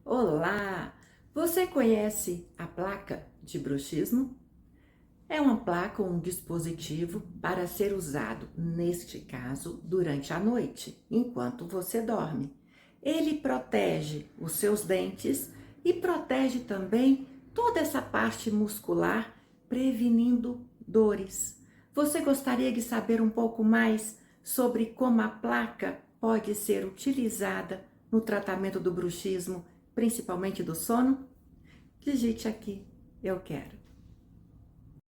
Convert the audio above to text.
Olá! Você conhece a placa de bruxismo? É uma placa ou um dispositivo para ser usado, neste caso, durante a noite, enquanto você dorme. Ele protege os seus dentes e protege também toda essa parte muscular, prevenindo dores. Você gostaria de saber um pouco mais sobre como a placa pode ser utilizada no tratamento do bruxismo, principalmente do sono? Digite aqui, eu quero.